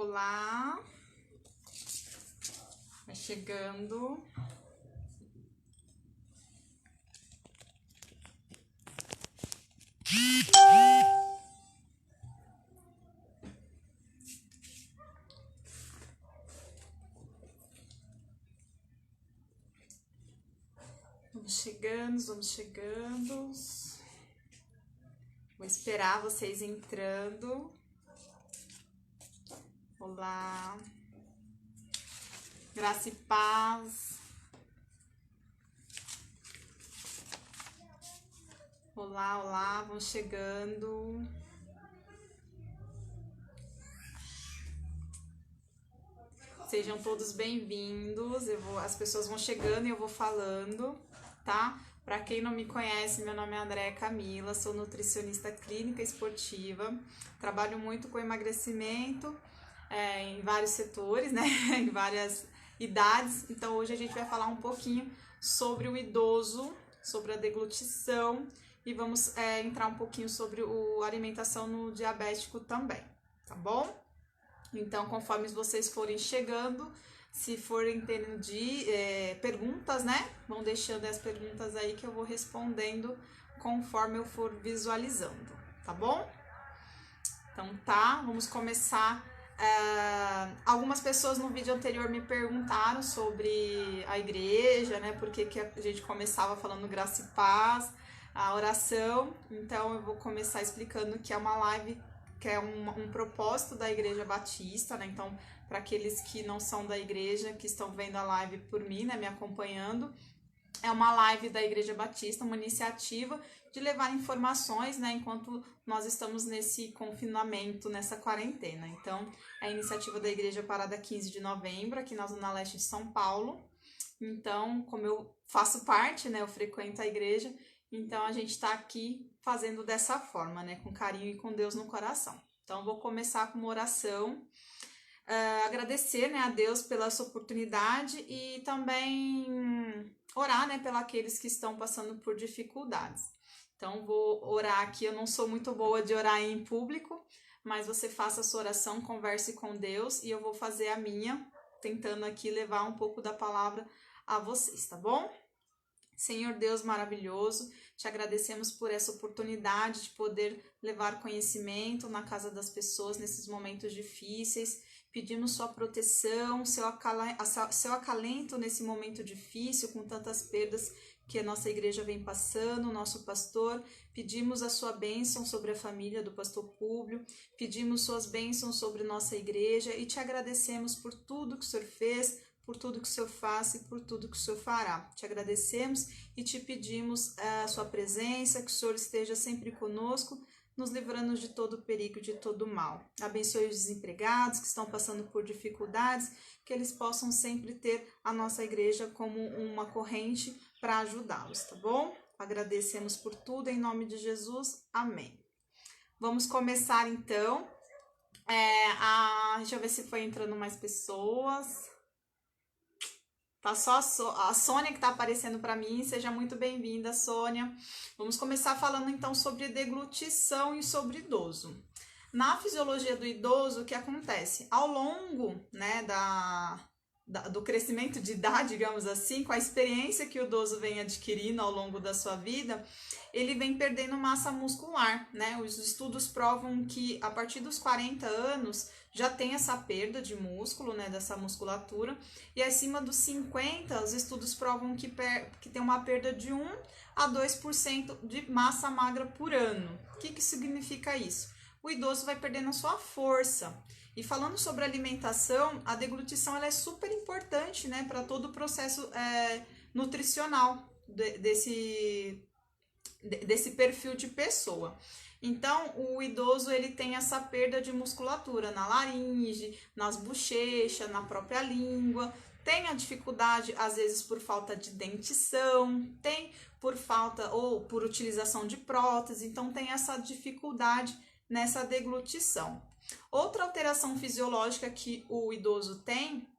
Olá, vai chegando. Vamos chegando. Vou esperar vocês entrando. Olá, graça e paz. Olá, olá, vão chegando. Sejam todos bem-vindos. As pessoas vão chegando e eu vou falando, tá? Para quem não me conhece, meu nome é Andréa Camila, sou nutricionista clínica esportiva, trabalho muito com emagrecimento em vários setores, né? Em várias idades. Então hoje a gente vai falar um pouquinho sobre o idoso, sobre a deglutição e vamos entrar um pouquinho sobre a alimentação no diabético também, tá bom? Então, conforme vocês forem chegando, se forem tendo perguntas, né? Vão deixando as perguntas aí que eu vou respondendo conforme eu for visualizando, tá bom? Então tá, vamos começar. Algumas pessoas no vídeo anterior me perguntaram sobre a igreja, né? Por que a gente começava falando graça e paz, a oração. Então eu vou começar explicando que é uma live, que é um propósito da Igreja Batista, né? Então, para aqueles que não são da igreja, que estão vendo a live por mim, né, me acompanhando, é uma live da Igreja Batista, uma iniciativa de levar informações, né, enquanto nós estamos nesse confinamento, nessa quarentena. Então, é a iniciativa da Igreja Parada 15 de novembro, aqui na Zona Leste de São Paulo. Então, como eu faço parte, né, eu frequento a igreja, então a gente está aqui fazendo dessa forma, né, com carinho e com Deus no coração. Então, vou começar com uma oração, agradecer, né, a Deus pela essa oportunidade e também orar, né, pelos aqueles que estão passando por dificuldades. Então, vou orar aqui, eu não sou muito boa de orar em público, mas você faça a sua oração, converse com Deus e eu vou fazer a minha, tentando aqui levar um pouco da palavra a vocês, tá bom? Senhor Deus maravilhoso, te agradecemos por essa oportunidade de poder levar conhecimento na casa das pessoas nesses momentos difíceis. Pedimos sua proteção, seu acalento nesse momento difícil, com tantas perdas que a nossa igreja vem passando, nosso pastor. Pedimos a sua bênção sobre a família do pastor Públio, pedimos suas bênçãos sobre nossa igreja e te agradecemos por tudo que o Senhor fez, por tudo que o Senhor faz e por tudo que o Senhor fará. Te agradecemos e te pedimos a sua presença, que o Senhor esteja sempre conosco, nos livrando de todo perigo, de todo mal. Abençoe os desempregados que estão passando por dificuldades, que eles possam sempre ter a nossa igreja como uma corrente para ajudá-los, tá bom? Agradecemos por tudo, em nome de Jesus. Amém. Vamos começar então. Deixa eu ver se foi entrando mais pessoas. Tá só a Sônia que tá aparecendo para mim. Seja muito bem-vinda, Sônia. Vamos começar falando então sobre deglutição e sobre idoso. Na fisiologia do idoso, o que acontece? Ao longo, né, do crescimento de idade, digamos assim, com a experiência que o idoso vem adquirindo ao longo da sua vida, ele vem perdendo massa muscular, né? Os estudos provam que a partir dos 40 anos já tem essa perda de músculo, né, dessa musculatura, e acima dos 50, os estudos provam que tem uma perda de 1 a 2% de massa magra por ano. O que significa isso? O idoso vai perdendo a sua força. E falando sobre alimentação, a deglutição ela é super importante, né, para todo o processo nutricional desse perfil de pessoa. Então, o idoso ele tem essa perda de musculatura na laringe, nas bochechas, na própria língua, tem a dificuldade, às vezes, por falta de dentição, tem por falta ou por utilização de prótese, então tem essa dificuldade nessa deglutição. Outra alteração fisiológica que o idoso tem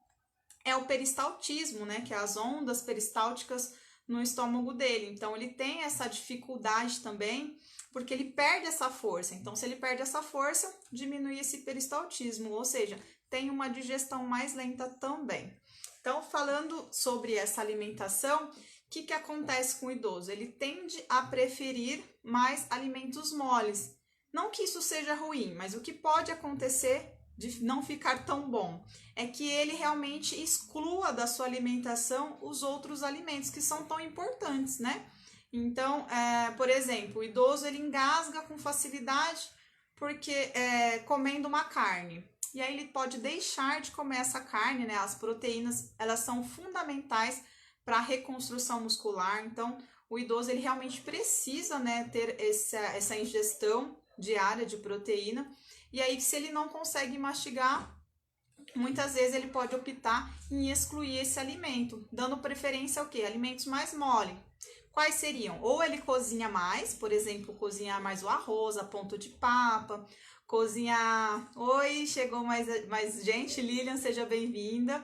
é o peristaltismo, né, que é as ondas peristálticas no estômago dele. Então, ele tem essa dificuldade também, porque ele perde essa força. Então, se ele perde essa força, diminui esse peristaltismo, ou seja, tem uma digestão mais lenta também. Então, falando sobre essa alimentação, o que acontece com o idoso? Ele tende a preferir mais alimentos moles. Não que isso seja ruim, mas o que pode acontecer de não ficar tão bom é que ele realmente exclua da sua alimentação os outros alimentos que são tão importantes, né? Então, por exemplo, o idoso ele engasga com facilidade porque comendo uma carne. E aí ele pode deixar de comer essa carne, né? As proteínas, elas são fundamentais para a reconstrução muscular. Então, o idoso ele realmente precisa, né, ter essa ingestão diária de proteína. E aí, se ele não consegue mastigar, muitas vezes ele pode optar em excluir esse alimento, dando preferência ao quê? Alimentos mais mole. Quais seriam? Ou ele cozinha mais, por exemplo, cozinhar mais o arroz, a ponto de papa, cozinhar... Oi, chegou mais gente, Lilian, seja bem-vinda.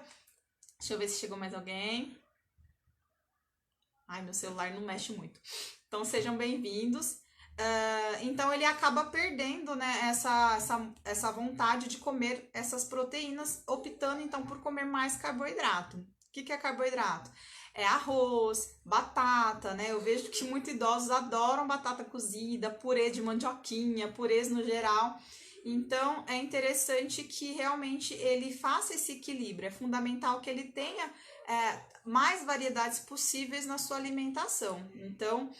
Deixa eu ver se chegou mais alguém. Ai, meu celular não mexe muito. Então, sejam bem-vindos. Então, ele acaba perdendo, né, essa vontade de comer essas proteínas, optando, então, por comer mais carboidrato. O que é carboidrato? É arroz, batata, né? Eu vejo que muitos idosos adoram batata cozida, purê de mandioquinha, purês no geral. Então, é interessante que realmente ele faça esse equilíbrio. É fundamental que ele tenha mais variedades possíveis na sua alimentação. Então,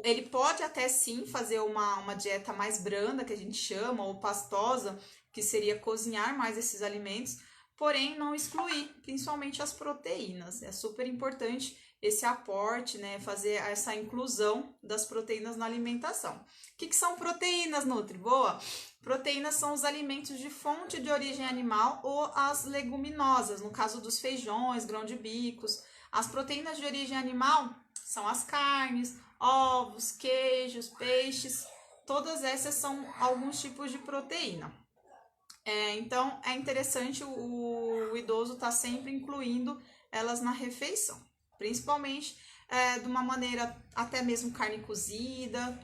ele pode até sim fazer uma dieta mais branda, que a gente chama, ou pastosa, que seria cozinhar mais esses alimentos, porém não excluir, principalmente as proteínas. É super importante esse aporte, né? Fazer essa inclusão das proteínas na alimentação. O que são proteínas, Nutri? Boa! Proteínas são os alimentos de fonte de origem animal ou as leguminosas, no caso dos feijões, grão de bicos. As proteínas de origem animal são as carnes, ovos, queijos, peixes, todas essas são alguns tipos de proteína. Então, é interessante o idoso estar sempre incluindo elas na refeição, principalmente de uma maneira até mesmo carne cozida,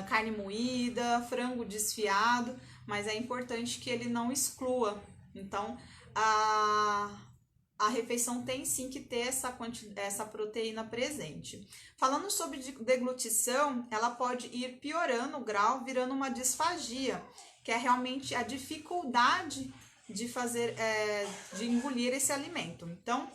carne moída, frango desfiado, mas é importante que ele não exclua. Então, a refeição tem sim que ter essa proteína presente. Falando sobre deglutição, ela pode ir piorando o grau, virando uma disfagia, que é realmente a dificuldade de de engolir esse alimento. Então,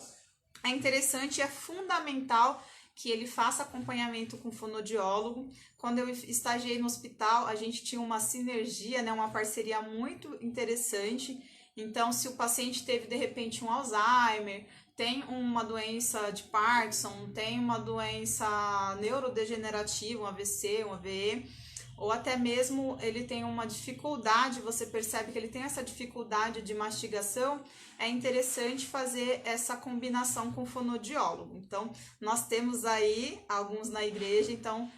é interessante e é fundamental que ele faça acompanhamento com fonoaudiólogo. Quando eu estagiei no hospital, a gente tinha uma sinergia, né, uma parceria muito interessante. Então, se o paciente teve, de repente, um Alzheimer, tem uma doença de Parkinson, tem uma doença neurodegenerativa, um AVC, um AVE, ou até mesmo ele tem uma dificuldade, você percebe que ele tem essa dificuldade de mastigação, é interessante fazer essa combinação com o fonoaudiólogo. Então, nós temos aí alguns na igreja, então,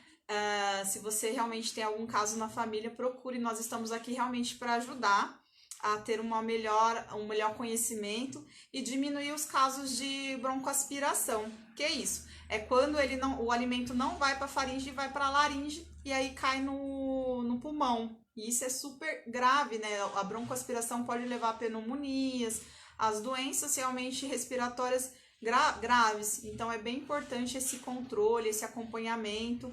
se você realmente tem algum caso na família, procure, nós estamos aqui realmente para ajudar a ter um melhor conhecimento e diminuir os casos de broncoaspiração. Que é isso? É quando o alimento não vai para a faringe e vai para a laringe e aí cai no pulmão. E isso é super grave, né? A broncoaspiração pode levar a pneumonias, as doenças realmente respiratórias graves. Então é bem importante esse controle, esse acompanhamento.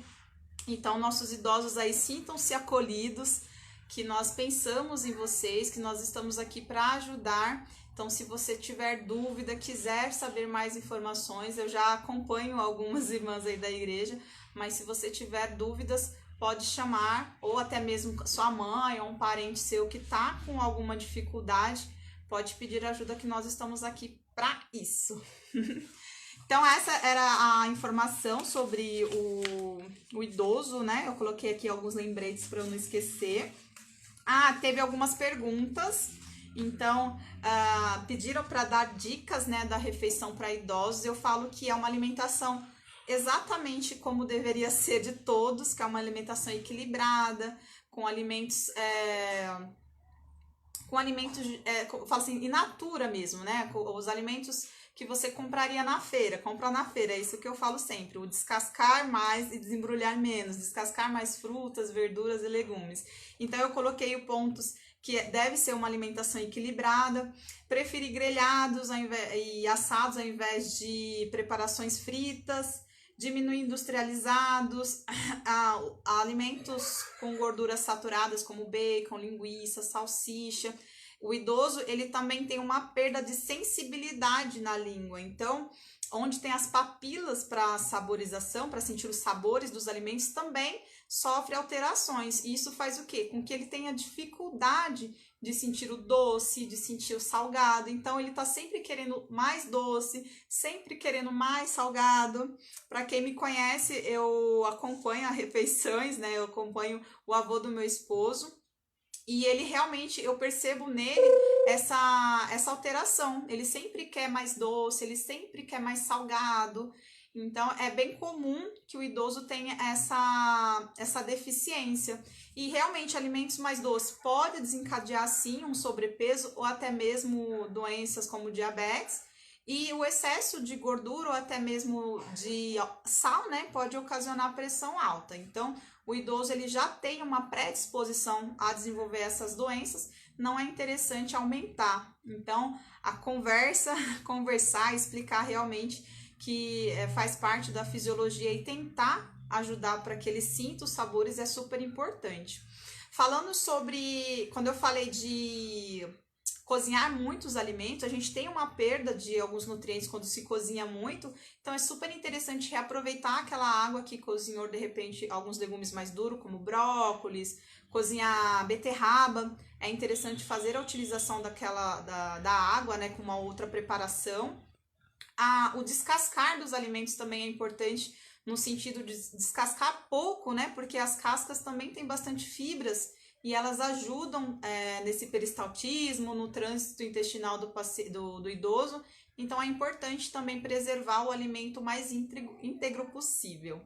Então nossos idosos aí sintam-se acolhidos, que nós pensamos em vocês, que nós estamos aqui para ajudar. Então, se você tiver dúvida, quiser saber mais informações, eu já acompanho algumas irmãs aí da igreja, mas se você tiver dúvidas, pode chamar, ou até mesmo sua mãe ou um parente seu que está com alguma dificuldade, pode pedir ajuda, que nós estamos aqui para isso. Então, essa era a informação sobre o idoso, né? Eu coloquei aqui alguns lembretes para eu não esquecer. Teve algumas perguntas, então pediram para dar dicas, né, da refeição para idosos. Eu falo que é uma alimentação exatamente como deveria ser de todos, que é uma alimentação equilibrada, com alimentos, eu falo assim, in natura mesmo, né, os alimentos que você compraria na feira, compra na feira, é isso que eu falo sempre, o descascar mais e desembrulhar menos, descascar mais frutas, verduras e legumes. Então eu coloquei pontos que deve ser uma alimentação equilibrada, preferir grelhados e assados ao invés de preparações fritas, diminuir industrializados, alimentos com gorduras saturadas como bacon, linguiça, salsicha. O idoso, ele também tem uma perda de sensibilidade na língua, então, onde tem as papilas para saborização, para sentir os sabores dos alimentos, também sofre alterações. E isso faz o quê? Com que ele tenha dificuldade de sentir o doce, de sentir o salgado. Então, ele tá sempre querendo mais doce, sempre querendo mais salgado. Para quem me conhece, eu acompanho as refeições, né? Eu acompanho o avô do meu esposo. E ele realmente, eu percebo nele essa alteração. Ele sempre quer mais doce, ele sempre quer mais salgado. Então, é bem comum que o idoso tenha essa deficiência. E realmente, alimentos mais doces podem desencadear, sim, um sobrepeso ou até mesmo doenças como diabetes. E o excesso de gordura ou até mesmo de sal, né, pode ocasionar pressão alta. Então, o idoso ele já tem uma predisposição a desenvolver essas doenças, não é interessante aumentar. Então, a conversar, explicar realmente que faz parte da fisiologia e tentar ajudar para que ele sinta os sabores é super importante. Falando sobre, quando eu falei de cozinhar muitos alimentos, a gente tem uma perda de alguns nutrientes quando se cozinha muito, então é super interessante reaproveitar aquela água que cozinhou de repente alguns legumes mais duros, como brócolis, cozinhar beterraba, é interessante fazer a utilização da água, né, com uma outra preparação. O descascar dos alimentos também é importante, no sentido de descascar pouco, né, porque as cascas também têm bastante fibras, e elas ajudam nesse peristaltismo, no trânsito intestinal do idoso. Então, é importante também preservar o alimento mais íntegro possível.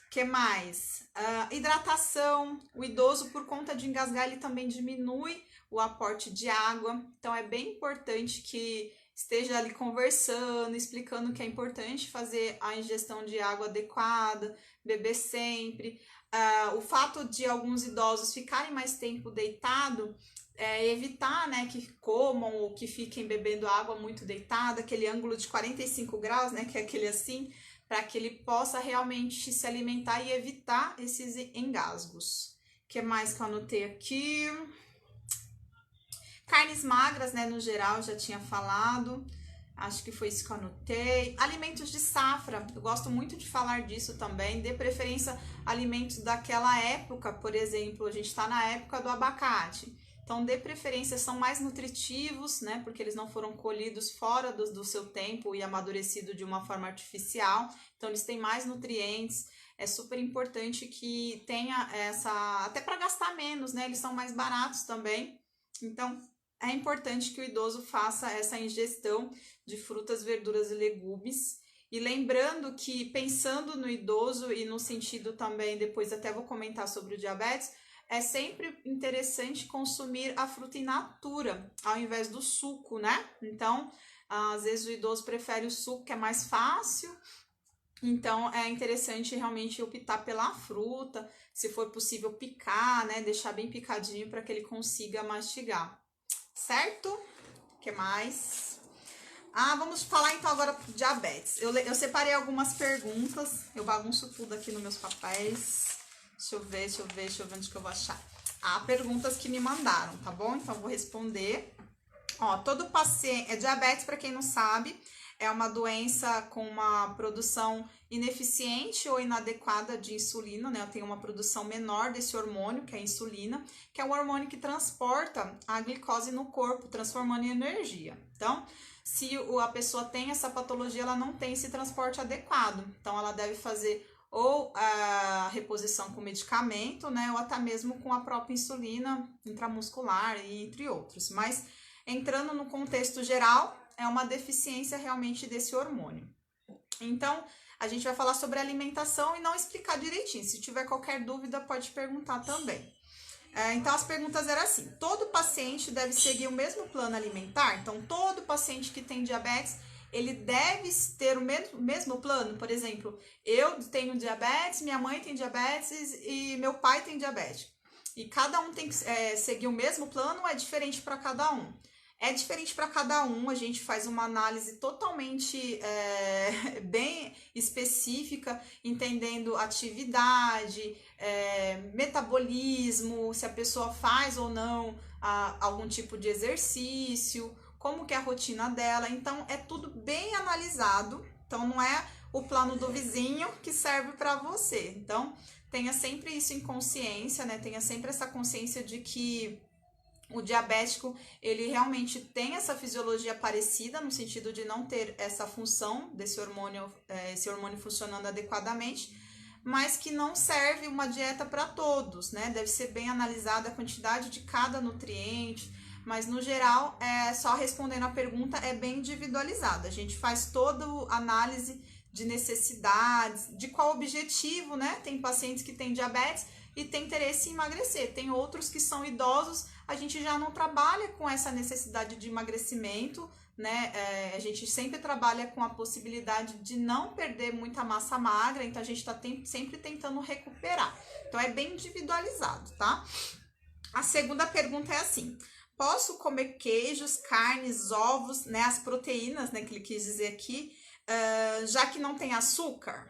O que mais? Hidratação. O idoso, por conta de engasgar, ele também diminui o aporte de água. Então, é bem importante que esteja ali conversando, explicando que é importante fazer a ingestão de água adequada, beber sempre. O fato de alguns idosos ficarem mais tempo deitado, evitar, né, que comam ou que fiquem bebendo água muito deitada, aquele ângulo de 45 graus, né, que é aquele assim, para que ele possa realmente se alimentar e evitar esses engasgos. O que mais que eu anotei aqui? Carnes magras, né, no geral, já tinha falado. Acho que foi isso que eu anotei. Alimentos de safra, eu gosto muito de falar disso também. De preferência, alimentos daquela época, por exemplo, a gente está na época do abacate. Então, de preferência, são mais nutritivos, né? Porque eles não foram colhidos fora do seu tempo e amadurecidos de uma forma artificial. Então, eles têm mais nutrientes. É super importante que tenha até para gastar menos, né? Eles são mais baratos também. Então, é importante que o idoso faça essa ingestão de frutas, verduras e legumes. E lembrando que, pensando no idoso e no sentido também, depois até vou comentar sobre o diabetes, é sempre interessante consumir a fruta in natura, ao invés do suco, né? Então, às vezes o idoso prefere o suco, que é mais fácil. Então, é interessante realmente optar pela fruta, se for possível picar, né? Deixar bem picadinho para que ele consiga mastigar. Certo? O que mais? Vamos falar então agora do diabetes. Eu separei algumas perguntas. Eu bagunço tudo aqui nos meus papéis. Deixa eu ver onde que eu vou achar. Perguntas que me mandaram, tá bom? Então, eu vou responder. Todo paciente... diabetes, para quem não sabe, é uma doença com uma produção ineficiente ou inadequada de insulina, né? Tem uma produção menor desse hormônio, que é a insulina, que é o hormônio que transporta a glicose no corpo, transformando em energia. Então, se a pessoa tem essa patologia, ela não tem esse transporte adequado. Então, ela deve fazer ou a reposição com medicamento, né? Ou até mesmo com a própria insulina intramuscular, entre outros. Mas, entrando no contexto geral, é uma deficiência realmente desse hormônio. Então, a gente vai falar sobre alimentação e não explicar direitinho. Se tiver qualquer dúvida, pode perguntar também. Então, as perguntas eram assim: todo paciente deve seguir o mesmo plano alimentar? Então, todo paciente que tem diabetes, ele deve ter o mesmo plano? Por exemplo, eu tenho diabetes, minha mãe tem diabetes e meu pai tem diabetes. e cada um tem que seguir o mesmo plano ou é diferente para cada um? É diferente para cada um, a gente faz uma análise totalmente bem específica, entendendo atividade, metabolismo, se a pessoa faz ou não algum tipo de exercício, como que é a rotina dela. Então, é tudo bem analisado. Então, não é o plano do vizinho que serve para você. Então, tenha sempre isso em consciência, né? Tenha sempre essa consciência de que o diabético, ele realmente tem essa fisiologia parecida, no sentido de não ter essa função desse hormônio, esse hormônio funcionando adequadamente, mas que não serve uma dieta para todos, né? Deve ser bem analisada a quantidade de cada nutriente, mas no geral, só respondendo a pergunta, é bem individualizada. A gente faz toda a análise de necessidades, de qual objetivo, né? Tem pacientes que têm diabetes e tem interesse em emagrecer, tem outros que são idosos, a gente já não trabalha com essa necessidade de emagrecimento, né? A gente sempre trabalha com a possibilidade de não perder muita massa magra, então a gente está sempre tentando recuperar. Então é bem individualizado, tá? A segunda pergunta é assim: posso comer queijos, carnes, ovos, né? As proteínas, né? Que ele quis dizer aqui, já que não tem açúcar?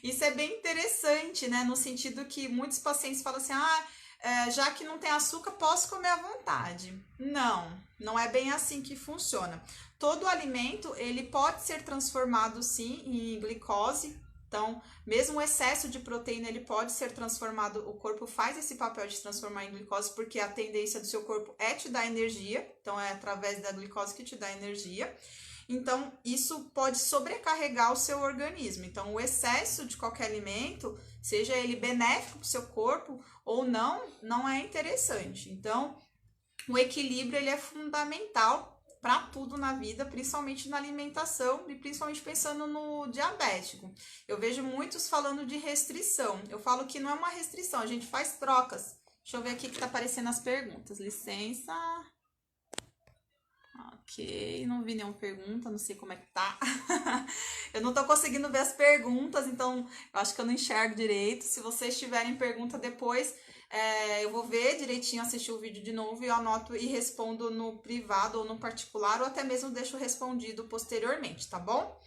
Isso é bem interessante, né? No sentido que muitos pacientes falam assim: já que não tem açúcar, posso comer à vontade. Não é bem assim que funciona. Todo alimento, ele pode ser transformado sim em glicose. Então, mesmo o excesso de proteína, ele pode ser transformado, o corpo faz esse papel de transformar em glicose, porque a tendência do seu corpo é te dar energia. Então, é através da glicose que te dá energia. Então, isso pode sobrecarregar o seu organismo. Então, o excesso de qualquer alimento, seja ele benéfico para o seu corpo ou não, não é interessante. Então, o equilíbrio ele é fundamental para tudo na vida, principalmente na alimentação e principalmente pensando no diabético. Eu vejo muitos falando de restrição. Eu falo que não é uma restrição, a gente faz trocas. Deixa eu ver aqui que tá aparecendo as perguntas. Licença. Ok, não vi nenhuma pergunta, não sei como é que tá. Eu não tô conseguindo ver as perguntas, então eu acho que eu não enxergo direito. Se vocês tiverem pergunta depois, eu vou ver direitinho, assistir o vídeo de novo e eu anoto e respondo no privado ou no particular, ou até mesmo deixo respondido posteriormente, tá bom?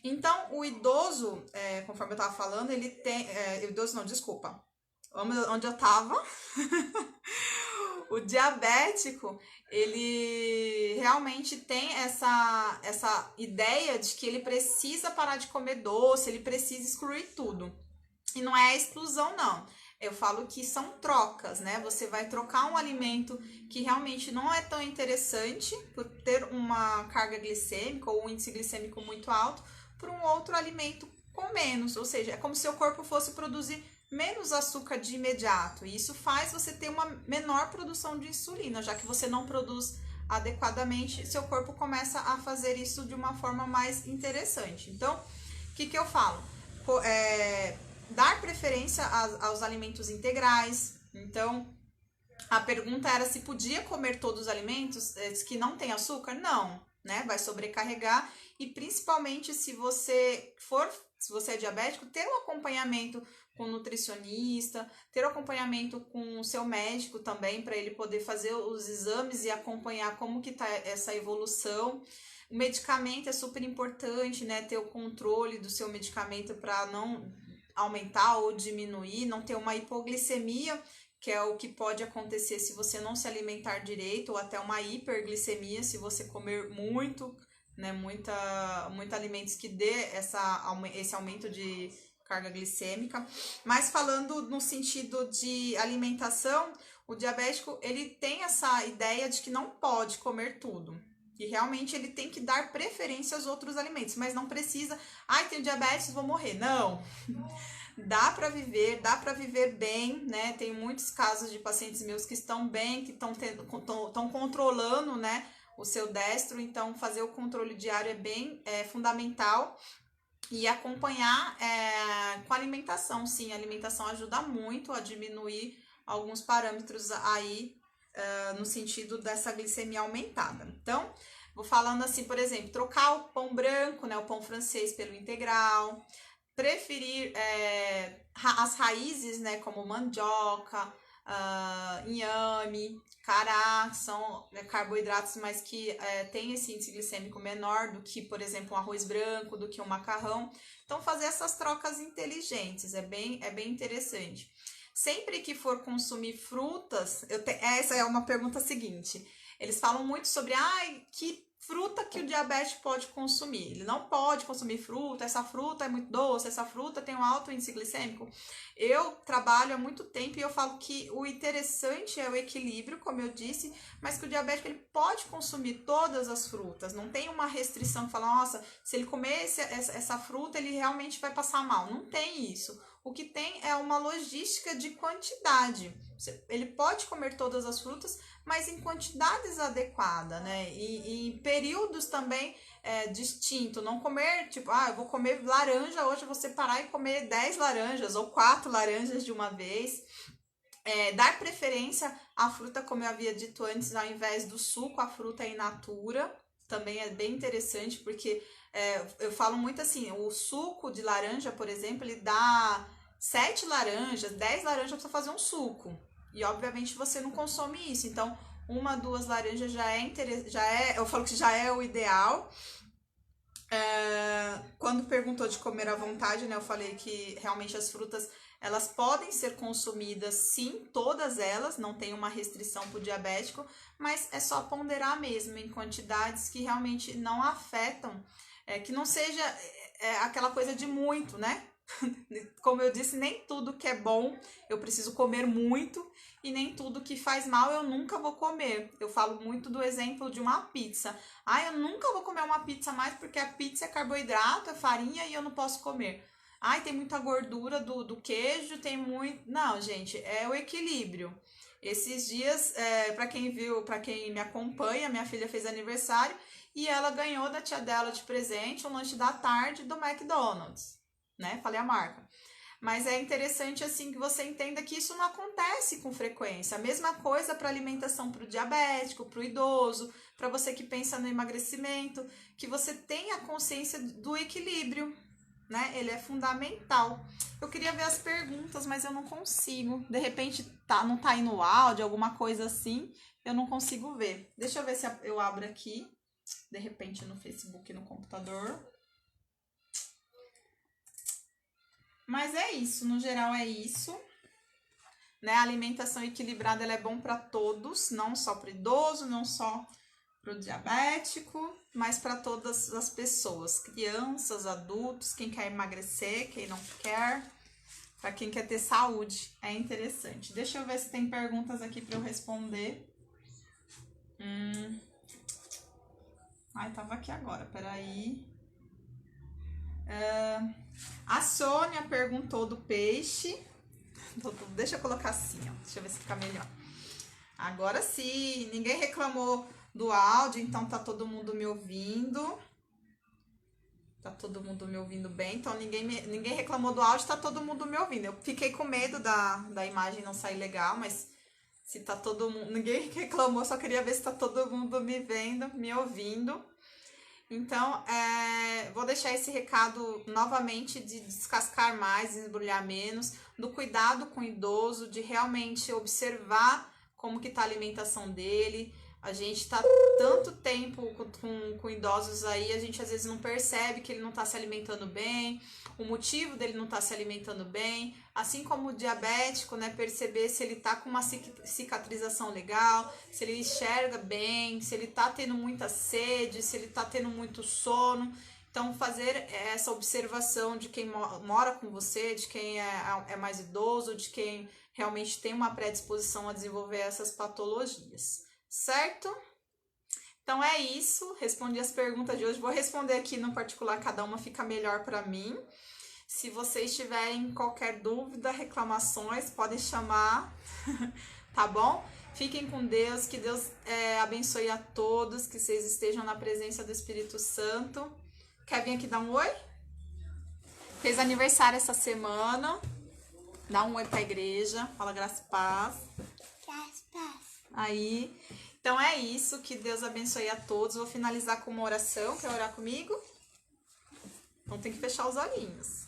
Então, o idoso, conforme eu tava falando, ele tem... idoso não, desculpa. Onde eu tava... O diabético, ele realmente tem essa ideia de que ele precisa parar de comer doce, ele precisa excluir tudo. E não é a exclusão, não. Eu falo que são trocas, né? Você vai trocar um alimento que realmente não é tão interessante, por ter uma carga glicêmica ou um índice glicêmico muito alto, por um outro alimento com menos. Ou seja, é como se o corpo fosse produzir menos açúcar de imediato. E isso faz você ter uma menor produção de insulina, já que você não produz adequadamente, seu corpo começa a fazer isso de uma forma mais interessante. Então, o que eu falo? Dar preferência aos alimentos integrais. Então, a pergunta era se podia comer todos os alimentos que não tem açúcar? Não, né? Vai sobrecarregar e principalmente se você é diabético, ter um acompanhamento com o nutricionista, ter um acompanhamento com o seu médico também, para ele poder fazer os exames e acompanhar como que tá essa evolução. O medicamento é super importante, né? Ter o controle do seu medicamento para não aumentar ou diminuir, não ter uma hipoglicemia, que é o que pode acontecer se você não se alimentar direito, ou até uma hiperglicemia se você comer muito, né? Muito alimentos que dê esse aumento de carga glicêmica. Mas falando no sentido de alimentação, o diabético ele tem essa ideia de que não pode comer tudo. E realmente ele tem que dar preferência aos outros alimentos, mas não precisa, tenho diabetes, vou morrer. Não. Dá para viver bem, né? Tem muitos casos de pacientes meus que estão bem, que estão controlando, né, o seu destro, então fazer o controle diário é bem fundamental. E acompanhar com a alimentação, sim, a alimentação ajuda muito a diminuir alguns parâmetros aí no sentido dessa glicemia aumentada. Então, vou falando assim, por exemplo, trocar o pão branco, né, o pão francês pelo integral, preferir as raízes, né, como mandioca, inhame, cará, são carboidratos, mas que tem esse índice glicêmico menor do que, por exemplo, um arroz branco, do que um macarrão. Então, fazer essas trocas inteligentes é bem interessante. Sempre que for consumir frutas, essa é uma pergunta seguinte. Eles falam muito sobre que fruta que o diabético pode consumir. Ele não pode consumir fruta, essa fruta é muito doce, essa fruta tem um alto índice glicêmico. Eu trabalho há muito tempo e eu falo que o interessante é o equilíbrio, como eu disse, mas que o diabético ele pode consumir todas as frutas. Não tem uma restrição que fala, nossa, se ele comer essa fruta, ele realmente vai passar mal. Não tem isso. O que tem é uma logística de quantidade. Ele pode comer todas as frutas, mas em quantidades adequadas, né? E em períodos também distintos. Não comer, tipo, eu vou comer laranja, hoje eu vou separar e comer 10 laranjas ou 4 laranjas de uma vez. Dar preferência à fruta, como eu havia dito antes, ao invés do suco, a fruta in natura. Também é bem interessante, porque eu falo muito assim, o suco de laranja, por exemplo, ele dá 7 laranjas, 10 laranjas para você fazer um suco. E obviamente você não consome isso. Então, 1, 2 laranjas eu falo que já é o ideal. Quando perguntou de comer à vontade, né, eu falei que realmente as frutas elas podem ser consumidas, sim, todas elas, não tem uma restrição para o diabético, mas é só ponderar mesmo em quantidades que realmente não afetam, que não seja aquela coisa de muito, né? Como eu disse, nem tudo que é bom eu preciso comer muito e nem tudo que faz mal eu nunca vou comer. Eu falo muito do exemplo de uma pizza. Eu nunca vou comer uma pizza mais porque a pizza é carboidrato, é farinha e eu não posso comer. Tem muita gordura do queijo, tem muito... Não, gente, é o equilíbrio. Esses dias, para quem viu, para quem me acompanha, minha filha fez aniversário e ela ganhou da tia dela de presente um lanche da tarde do McDonald's, né? Falei a marca. Mas é interessante, assim, que você entenda que isso não acontece com frequência. A mesma coisa para alimentação para o diabético, para o idoso, para você que pensa no emagrecimento, que você tenha consciência do equilíbrio, né? Ele é fundamental. Eu queria ver as perguntas, mas eu não consigo. De repente, não tá aí no áudio, alguma coisa assim, eu não consigo ver. Deixa eu ver se eu abro aqui, de repente no Facebook, no computador. Mas é isso, no geral é isso. Né? A alimentação equilibrada ela é bom para todos, não só para o idoso, não só para o diabético, mas para todas as pessoas, crianças, adultos, quem quer emagrecer, quem não quer, para quem quer ter saúde, é interessante. Deixa eu ver se tem perguntas aqui para eu responder. Tava aqui agora, peraí. A Sônia perguntou do peixe. Deixa eu colocar assim, ó. Deixa eu ver se fica melhor. Agora sim, ninguém reclamou do áudio, então tá todo mundo me ouvindo. Tá todo mundo me ouvindo bem, então ninguém reclamou do áudio, tá todo mundo me ouvindo. Eu fiquei com medo da imagem não sair legal, mas se tá todo mundo... Ninguém reclamou, só queria ver se tá todo mundo me vendo, me ouvindo. Então, vou deixar esse recado novamente de descascar mais, desembrulhar menos, do cuidado com o idoso, de realmente observar como que tá a alimentação dele. A gente tá tanto tempo com idosos aí, a gente às vezes não percebe que ele não tá se alimentando bem, o motivo dele não tá se alimentando bem, assim como o diabético, né, perceber se ele tá com uma cicatrização legal, se ele enxerga bem, se ele tá tendo muita sede, se ele tá tendo muito sono. Então, fazer essa observação de quem mora com você, de quem é mais idoso, de quem realmente tem uma predisposição a desenvolver essas patologias. Certo? Então é isso, respondi as perguntas de hoje, vou responder aqui no particular, cada uma fica melhor para mim. Se vocês tiverem qualquer dúvida, reclamações, podem chamar, tá bom? Fiquem com Deus, que Deus abençoe a todos, que vocês estejam na presença do Espírito Santo. Quer vir aqui dar um oi? Fez aniversário essa semana, dá um oi pra igreja, fala graça e paz. Graça e paz. Aí, então é isso, que Deus abençoe a todos. Vou finalizar com uma oração, quer orar comigo? Então tem que fechar os olhinhos.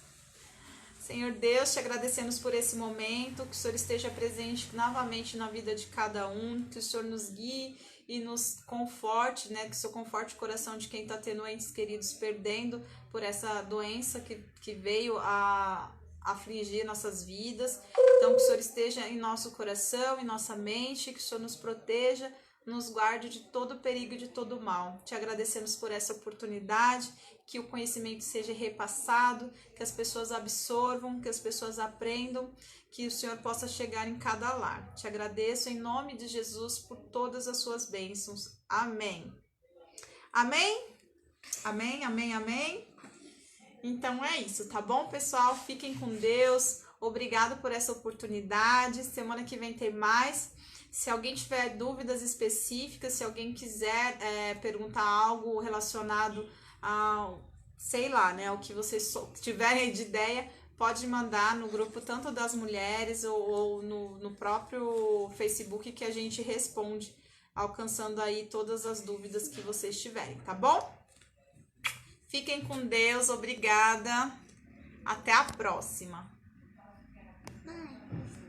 Senhor Deus, te agradecemos por esse momento, que o Senhor esteja presente novamente na vida de cada um, que o Senhor nos guie e nos conforte, né? Que o Senhor conforte o coração de quem está tendo entes queridos perdendo por essa doença que veio a afligir nossas vidas. Então, que o Senhor esteja em nosso coração, em nossa mente, que o Senhor nos proteja, nos guarde de todo perigo e de todo mal. Te agradecemos por essa oportunidade, que o conhecimento seja repassado, que as pessoas absorvam, que as pessoas aprendam, que o Senhor possa chegar em cada lar. Te agradeço em nome de Jesus por todas as suas bênçãos. Amém. Amém? Amém, amém, amém. Então é isso, tá bom, pessoal? Fiquem com Deus. Obrigado por essa oportunidade. Semana que vem tem mais. Se alguém tiver dúvidas específicas, se alguém quiser perguntar algo relacionado ao, sei lá, né, o que vocês tiverem de ideia, pode mandar no grupo tanto das mulheres ou no próprio Facebook, que a gente responde, alcançando aí todas as dúvidas que vocês tiverem, tá bom? Fiquem com Deus, obrigada. Até a próxima.